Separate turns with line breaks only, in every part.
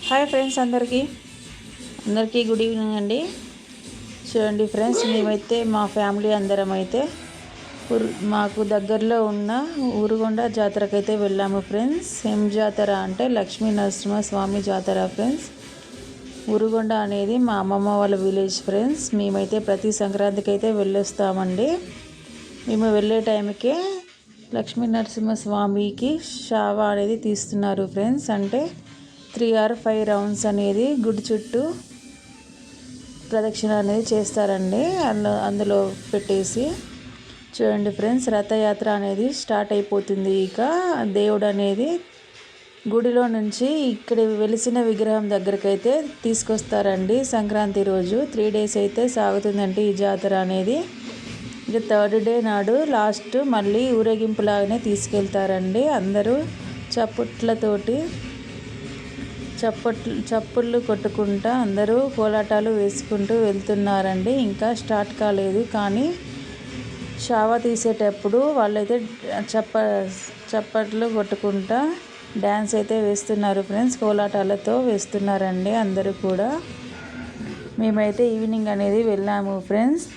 Hi friends, అందరికీ good evening అండి. చూడండి ఫ్రెండ్స్, మేమైతే మా ఫ్యామిలీ అందరం అయితే మాకు దగ్గరలో ఉన్న ఊరుగొండ జాతరకైతే వెళ్ళాము ఫ్రెండ్స్. ఏం జాతర అంటే లక్ష్మీ నరసింహస్వామి జాతర ఫ్రెండ్స్. ఊరుగొండ అనేది మా అమ్మమ్మ వాళ్ళ విలేజ్ ఫ్రెండ్స్. మేమైతే ప్రతి సంక్రాంతికి అయితే వెళ్ళొస్తామండి. మేము వెళ్ళే టైంకే లక్ష్మీ నరసింహస్వామికి షావా అనేది తీస్తున్నారు ఫ్రెండ్స్. అంటే 3 or 5 రౌండ్స్ అనేది గుడి చుట్టూ ప్రదక్షిణ అనేది చేస్తారండి. అందులో పెట్టేసి చూడండి ఫ్రెండ్స్, రథయాత్ర అనేది స్టార్ట్ అయిపోతుంది. ఇక దేవుడు అనేది గుడిలో నుంచి ఇక్కడ వెలిసిన విగ్రహం దగ్గరికి అయితే తీసుకొస్తారండి. సంక్రాంతి రోజు 3 days అయితే సాగుతుందండి ఈ జాతర అనేది. ఇక 3rd day నాడు లాస్ట్ మళ్ళీ ఊరేగింపులాగానే తీసుకెళ్తారండి. అందరూ చప్పుళ్ళు కొట్టుకుంటా అందరూ కోలాటాలు వేసుకుంటూ వెళ్తున్నారండి. ఇంకా స్టార్ట్ కాలేదు, కానీ షావా తీసేటప్పుడు వాళ్ళైతే చప్పట్లు కొట్టుకుంటా డ్యాన్స్ అయితే వేస్తున్నారు ఫ్రెండ్స్. కోలాటాలతో వేస్తున్నారండి అందరూ కూడా. మేమైతే ఈవినింగ్ అనేది వెళ్ళాము ఫ్రెండ్స్.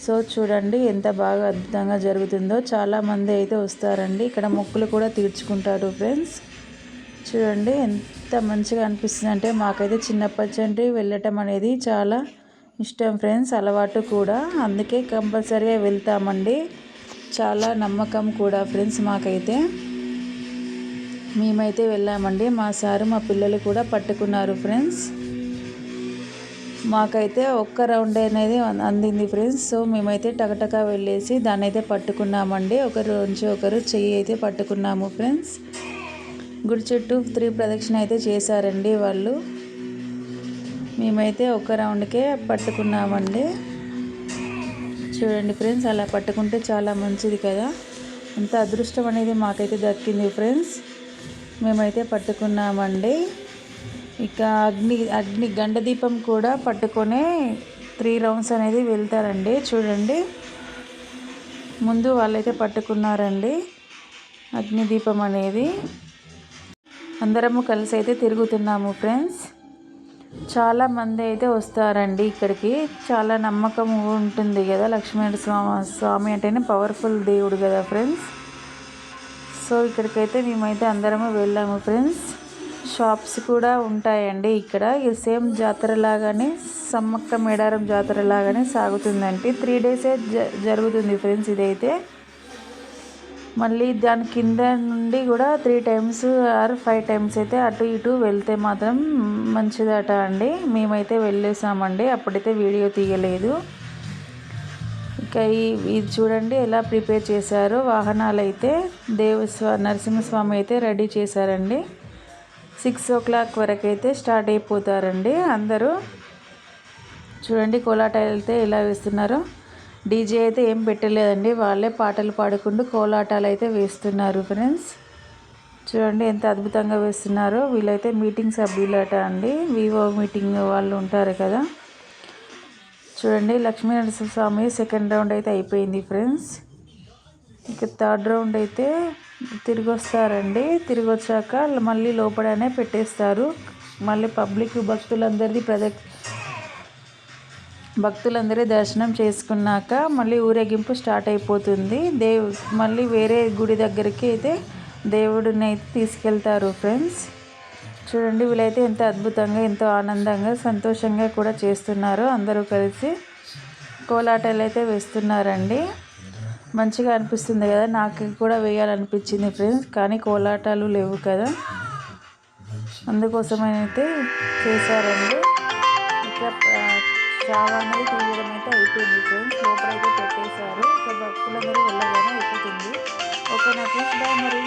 సో చూడండి ఎంత బాగా అద్భుతంగా జరుగుతుందో. చాలామంది అయితే వస్తారండి. ఇక్కడ మొక్కులు కూడా తీర్చుకుంటారు ఫ్రెండ్స్. చూడండి ఎంత మంచిగా అనిపిస్తుంది అంటే, మాకైతే చిన్నప్పటి నుండి వెళ్ళటం అనేది చాలా ఇష్టం ఫ్రెండ్స్, అలవాటు కూడా. అందుకే కంపల్సరీగా వెళ్తామండి. చాలా నమ్మకం కూడా ఫ్రెండ్స్ మాకైతే. మేమైతే వెళ్ళామండి. మా సారు మా పిల్లలు కూడా పట్టుకున్నారు ఫ్రెండ్స్. మాకైతే ఒక్క రౌండ్ అనేది అందింది ఫ్రెండ్స్. సో మేమైతే టకటకా వెళ్ళేసి దాన్ని అయితే పట్టుకున్నామండి. ఒకరు నుంచి ఒకరు చెయ్యి అయితే పట్టుకున్నాము ఫ్రెండ్స్. గుడి చుట్టూ 3 ప్రదక్షిణ అయితే చేశారండి వాళ్ళు. మేమైతే ఒక రౌండ్కే పట్టుకున్నామండి. చూడండి ఫ్రెండ్స్, అలా పట్టుకుంటే చాలా మంచిది కదా. అంత అదృష్టం అనేది మాకైతే దక్కింది ఫ్రెండ్స్. మేమైతే పట్టుకున్నామండి. ఇక అగ్ని గండ దీపం కూడా పట్టుకొని 3 rounds అనేది వెళ్తారండి. చూడండి, ముందు వాళ్ళైతే పట్టుకున్నారండి అగ్ని దీపం అనేది. అందరము కలిసి అయితే తిరుగుతున్నాము ఫ్రెండ్స్. చాలామంది అయితే వస్తారండి ఇక్కడికి. చాలా నమ్మకం ఉంటుంది కదా, లక్ష్మీనరసింహస్వామి అంటేనే పవర్ఫుల్ దేవుడు కదా ఫ్రెండ్స్. సో ఇక్కడికైతే మేమైతే అందరము వెళ్ళాము ఫ్రెండ్స్. షాప్స్ కూడా ఉంటాయండి ఇక్కడ. ఇది సేమ్ జాతర లాగానే, సమ్మక్క మేడారం జాతర లాగానే సాగుతుందండి. 3 days జరుగుతుంది ఫ్రెండ్స్ ఇదైతే. మళ్ళీ దాని కింద నుండి కూడా 3 times or 5 times అయితే అటు ఇటు వెళ్తే మాత్రం మంచిదట అండి. మేమైతే వెళ్ళేసామండి, అప్పుడైతే వీడియో తీయలేదు. ఇక ఇది చూడండి ఎలా ప్రిపేర్ చేశారో. వాహనాలు అయితే నరసింహస్వామి అయితే రెడీ చేశారండి. 6 o'clock వరకు అయితే స్టార్ట్ అయిపోతారండి అందరూ. చూడండి కోలాటాలు అయితే ఎలా వేస్తున్నారో. డీజే అయితే ఏం పెట్టలేదండి, వాళ్ళే పాటలు పాడుకుంటూ కోలాటాలు అయితే వేస్తున్నారు ఫ్రెండ్స్. చూడండి ఎంత అద్భుతంగా వేస్తున్నారో. వీళ్ళైతే మీటింగ్ సభ్యులట అండి, వివో మీటింగ్ వాళ్ళు ఉంటారు కదా. చూడండి, లక్ష్మీ నరసింహస్వామి 2nd round అయితే అయిపోయింది ఫ్రెండ్స్. ఇక 3rd round అయితే తిరిగి వస్తారండి. తిరిగి వచ్చాక మళ్ళీ లోపలనే పెట్టేస్తారు. మళ్ళీ పబ్లిక్ భక్తులందరూ దర్శనం చేసుకున్నాక మళ్ళీ ఊరేగింపు స్టార్ట్ అయిపోతుంది. మళ్ళీ వేరే గుడి దగ్గరికి అయితే దేవుడిని అయితే తీసుకెళ్తారు ఫ్రెండ్స్. చూడండి, వీళ్ళైతే ఎంత అద్భుతంగా, ఎంతో ఆనందంగా, సంతోషంగా కూడా చేస్తున్నారు. అందరూ కలిసి కోలాటాలు అయితే వేస్తున్నారండి. మంచిగా అనిపిస్తుంది కదా. నాకు కూడా వేయాలనిపించింది ఫ్రెండ్స్, కానీ కోలాటాలు లేవు కదా, అందుకోసమైతే చేశారండి. ఇక షావా అనేది తీయడం అయితే అయిపోయింది ఫ్రెండ్స్. లోపలైతే పెట్టేశారు. ఇక భక్తులందరూ వెళ్ళగానే అయిపోతుంది. ఓకేనా ఫ్రెండ్స్, బాయ్ మరి.